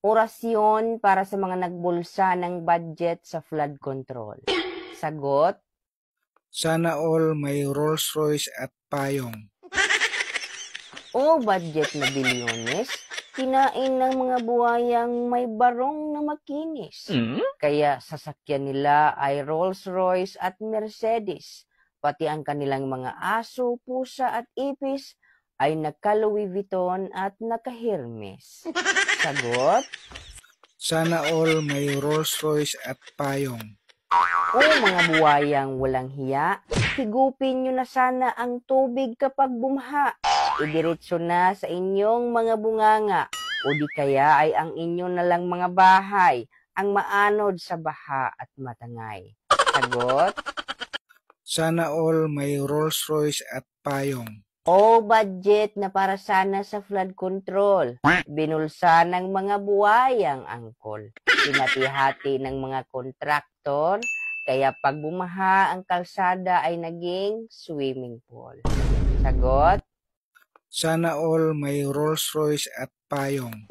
Orasyon para sa mga nagbulsa ng budget sa flood control. Sagot? Sana all may Rolls Royce at payong. O budget na bilyones, kinain ng mga buhayang may barong na makinis. Kaya sasakyan nila ay Rolls Royce at Mercedes. Pati ang kanilang mga aso, pusa at ipis ay naka-Louis Vuitton at naka-Hermes. Sagot? Sana all may Rolls Royce at payong. O mga buwayang walang hiya, higupin nyo na sana ang tubig kapag bumaha. Idiretso na sa inyong mga bunganga o di kaya ay ang inyo na lang mga bahay ang maanod sa baha at matangay. Sagot? Sana all may Rolls Royce at payong. O budget na para sana sa flood control. Binulsa ng mga buwayang angkol. Pinati-hati ng mga kontraktor. Kaya pag bumaha ang kalsada ay naging swimming pool. Sagot? Sana all may Rolls Royce at payong.